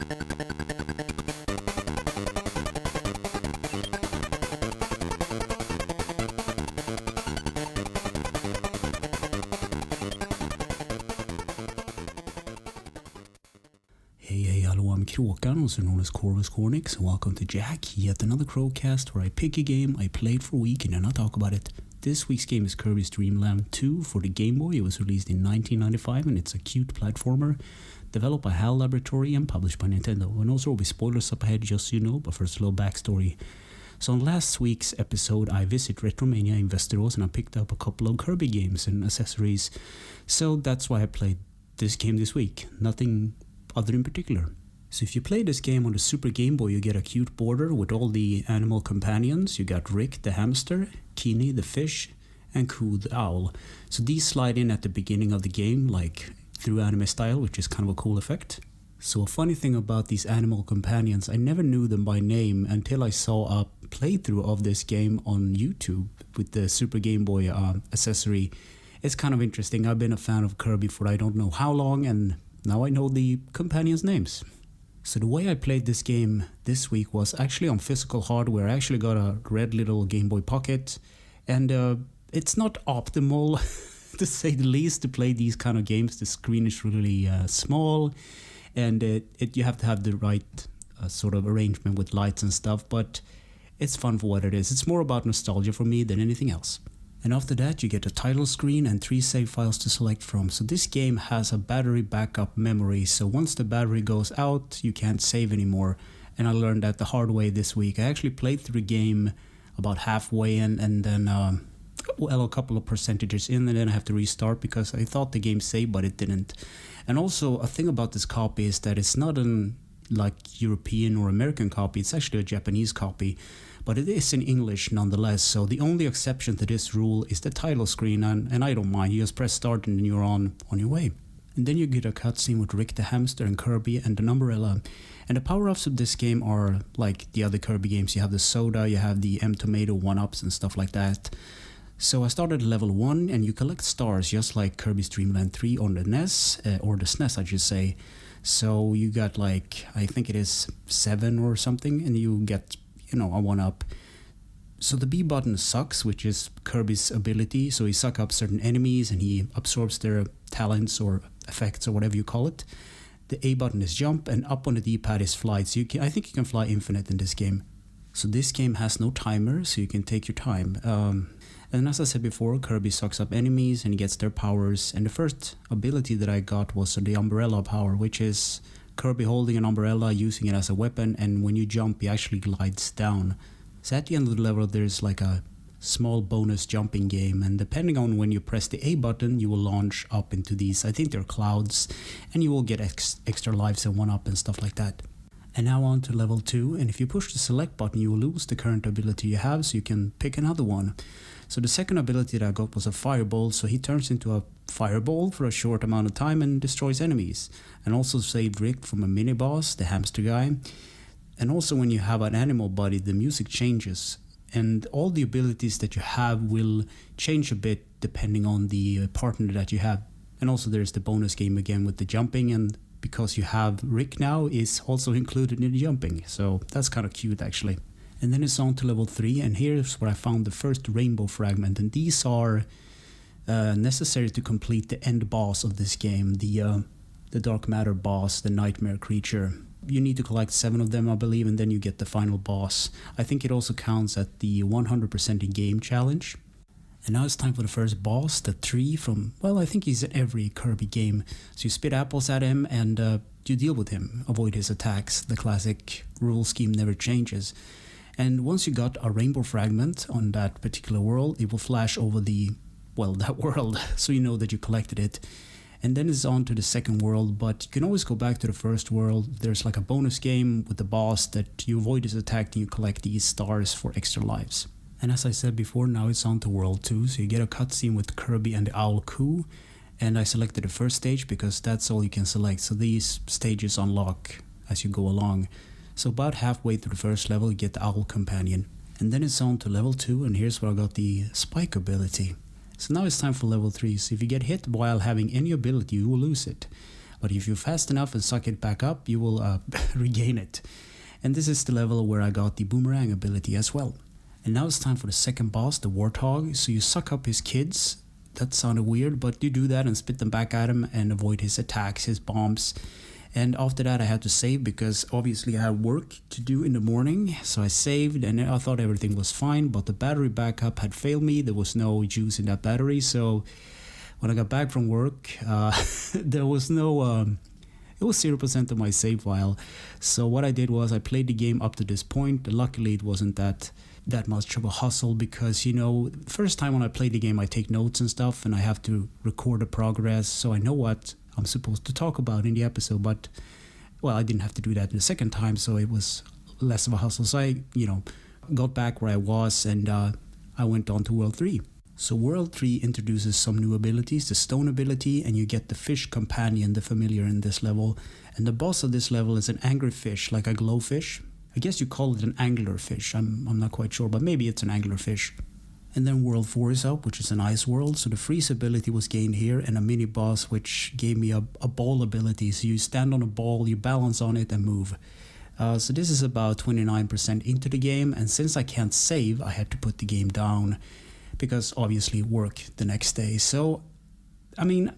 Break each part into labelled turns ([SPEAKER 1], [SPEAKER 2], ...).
[SPEAKER 1] Hey, hello, I'm Kråkan, also known as Corvus Cornix, and welcome to Yacc, yet another Crowcast where I pick a game I played for a week and then I talk about it. This week's game is Kirby's Dreamland 2 for the Gameboy. It was released in 1995 and it's a cute platformer developed by HAL Laboratory and published by Nintendo. And also there will be spoilers up ahead, just so you know, but first a little backstory. So on last week's episode I visited Retromania in Västerås and I picked up a couple of Kirby games and accessories. So that's why I played this game this week. Nothing other in particular. So if you play this game on the Super Game Boy, you get a cute border with all the animal companions. You got Rick the hamster, Kenny the fish, and Coo the owl. So these slide in at the beginning of the game, like through anime style, which is kind of a cool effect. So a funny thing about these animal companions, I never knew them by name until I saw a playthrough of this game on YouTube with the Super Game Boy accessory. It's kind of interesting. I've been a fan of Kirby for I don't know how long, and now I know the companions' names. So the way I played this game this week was actually on physical hardware. I actually got a red little Game Boy Pocket, and it's not optimal to say the least to play these kind of games. The screen is really small, and you have to have the right sort of arrangement with lights and stuff, but it's fun for what it is. It's more about nostalgia for me than anything else. And after that you get a title screen and 3 save files to select from. So this game has a battery backup memory, so once the battery goes out you can't save anymore. And I learned that the hard way this week. I actually played through the game about halfway in, and then a couple of percentages in, and then I have to restart because I thought the game saved but it didn't. And also a thing about this copy is that it's not an like European or American copy, it's actually a Japanese copy, but it is in English nonetheless. So the only exception to this rule is the title screen, and I don't mind. You just press start and then you're on your way. And then you get a cutscene with Rick the hamster and Kirby and an umbrella. And the power-ups of this game are like the other Kirby games. You have the soda, you have the M-Tomato 1-ups and stuff like that. So I started at level 1, and you collect stars just like Kirby's Dreamland 3 on the NES, or the SNES I should say. So you got like, I think it is 7 or something, and you get, a 1-up. So the B button sucks, which is Kirby's ability. So he sucks up certain enemies and he absorbs their talents or effects or whatever you call it. The A button is jump, and up on the D-pad is fly. So I think you can fly infinite in this game. So this game has no timer, so you can take your time. And as I said before, Kirby sucks up enemies and he gets their powers. And the first ability that I got was the umbrella power, which is Kirby holding an umbrella, using it as a weapon, and when you jump, he actually glides down. So at the end of the level, there's like a small bonus jumping game, and depending on when you press the A button, you will launch up into these, I think they're clouds, and you will get extra lives and 1-up and stuff like that. And now on to level 2, and if you push the select button, you will lose the current ability you have, so you can pick another one. So the second ability that I got was a fireball, so he turns into a fireball for a short amount of time and destroys enemies. And also saved Rick from a mini-boss, the hamster guy. And also when you have an animal body, the music changes. And all the abilities that you have will change a bit depending on the partner that you have. And also there's the bonus game again with the jumping, and because you have Rick now is also included in the jumping. So that's kind of cute actually. And then it's on to level 3, and here's where I found the first rainbow fragment, and these are necessary to complete the end boss of this game, the dark matter boss, the nightmare creature. You need to collect 7 of them, I believe, and then you get the final boss. I think it also counts at the 100% in game challenge. And now it's time for the first boss, the tree from, well, I think he's in every Kirby game. So you spit apples at him and you deal with him, avoid his attacks. The classic rule scheme never changes. And once you got a rainbow fragment on that particular world, it will flash over that world, so you know that you collected it. And then it's on to the second world, but you can always go back to the first world. There's like a bonus game with the boss that you avoid his attack and you collect these stars for extra lives. And as I said before, now it's on to world 2, so you get a cutscene with Kirby and the owl Coo. And I selected the first stage because that's all you can select, so these stages unlock as you go along. So about halfway through the first level, you get the owl companion. And then it's on to level 2, and here's where I got the spike ability. So now it's time for level 3, so if you get hit while having any ability, you will lose it. But if you're fast enough and suck it back up, you will regain it. And this is the level where I got the boomerang ability as well. And now it's time for the second boss, the Warthog. So you suck up his kids. That sounded weird, but you do that and spit them back at him and avoid his attacks, his bombs. And after that I had to save because obviously I had work to do in the morning. So I saved and I thought everything was fine, but the battery backup had failed me. There was no juice in that battery. So when I got back from work, there was no... it was 0% of my save file. So what I did was I played the game up to this point. Luckily it wasn't that much of a hustle because, you know, first time when I play the game I take notes and stuff and I have to record the progress so I know what I'm supposed to talk about in the episode. But, well, I didn't have to do that the second time, so it was less of a hustle. So I, you know, got back where I was and I went on to World 3. So World 3 introduces some new abilities, the stone ability, and you get the fish companion, the familiar in this level. And the boss of this level is an angry fish, like a glowfish. I guess you call it an angler fish, I'm not quite sure, but maybe it's an angler fish. And then World 4 is up, which is an ice world. So the freeze ability was gained here, and a mini boss which gave me a ball ability. So you stand on a ball, you balance on it and move. So this is about 29% into the game, and since I can't save, I had to put the game down because obviously work the next day. So, I mean,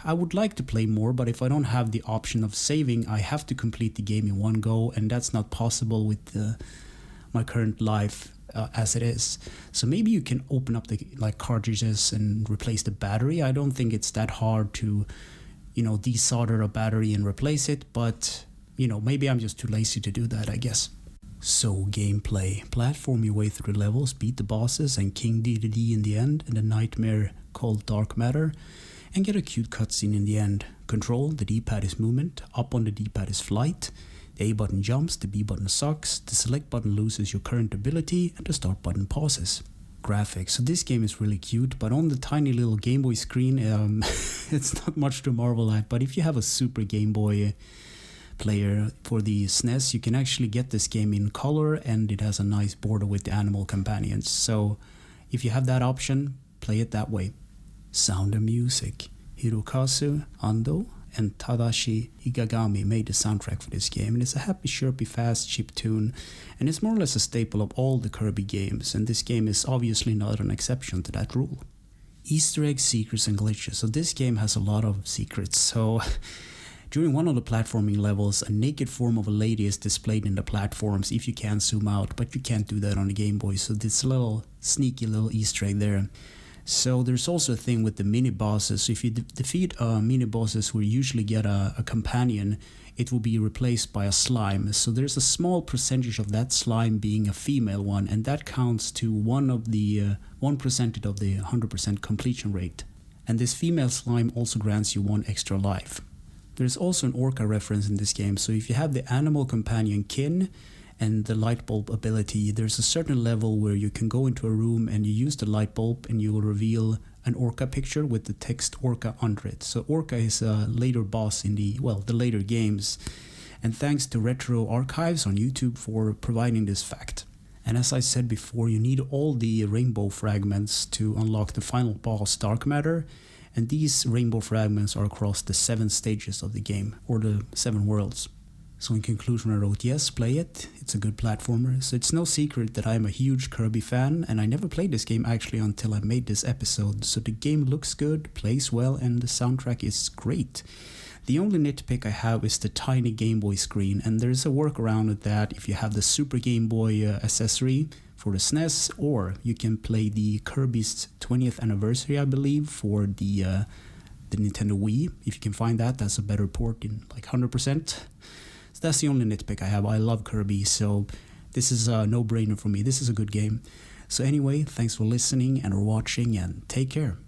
[SPEAKER 1] I would like to play more, but if I don't have the option of saving, I have to complete the game in one go, and that's not possible with my current life as it is. So maybe you can open up the cartridges and replace the battery. I don't think it's that hard to, you know, desolder a battery and replace it, but, you know, maybe I'm just too lazy to do that, I guess. So, gameplay. Platform your way through the levels, beat the bosses and King Dedede in the end, and a nightmare called Dark Matter, and get a cute cutscene in the end. Control, the D-pad is movement, up on the D-pad is flight, the A button jumps, the B button sucks, the select button loses your current ability, and the start button pauses. Graphics. So this game is really cute, but on the tiny little Gameboy screen, it's not much to marvel at, but if you have a Super Gameboy player for the SNES, you can actually get this game in color, and it has a nice border with the animal companions. So if you have that option, play it that way. Sound and music. Hirokazu Ando and Tadashi Higagami made the soundtrack for this game, and it's a happy, chirpy, fast, cheap tune, and it's more or less a staple of all the Kirby games, and this game is obviously not an exception to that rule. Easter eggs, secrets, and glitches. So this game has a lot of secrets. So during one of the platforming levels, a naked form of a lady is displayed in the platforms if you can zoom out, but you can't do that on the Game Boy, so this little sneaky little Easter egg there. So there's also a thing with the mini bosses. So if you defeat mini bosses where you usually get a companion, it will be replaced by a slime. So there's a small percentage of that slime being a female one, and that counts to 1% of the 100% completion rate. And this female slime also grants you 1 extra life. There's also an orca reference in this game. So if you have the animal companion Kin and the light bulb ability, there's a certain level where you can go into a room and you use the light bulb and you will reveal an orca picture with the text orca under it. So orca is a later boss in the later games. And thanks to Retro Archives on YouTube for providing this fact. And as I said before, you need all the rainbow fragments to unlock the final boss, Dark Matter. And these rainbow fragments are across the 7 stages of the game, or the 7 worlds. So in conclusion, I wrote, yes, play it. It's a good platformer. So it's no secret that I'm a huge Kirby fan, and I never played this game actually until I made this episode. So the game looks good, plays well, and the soundtrack is great. The only nitpick I have is the tiny Game Boy screen, and there's a workaround with that if you have the Super Game Boy accessory for the SNES, or you can play the Kirby's 20th anniversary, I believe, for the Nintendo Wii. If you can find that, that's a better port in like 100%. So that's the only nitpick I have. I love Kirby, so this is a no-brainer for me. This is a good game. So anyway, thanks for listening and watching, and take care.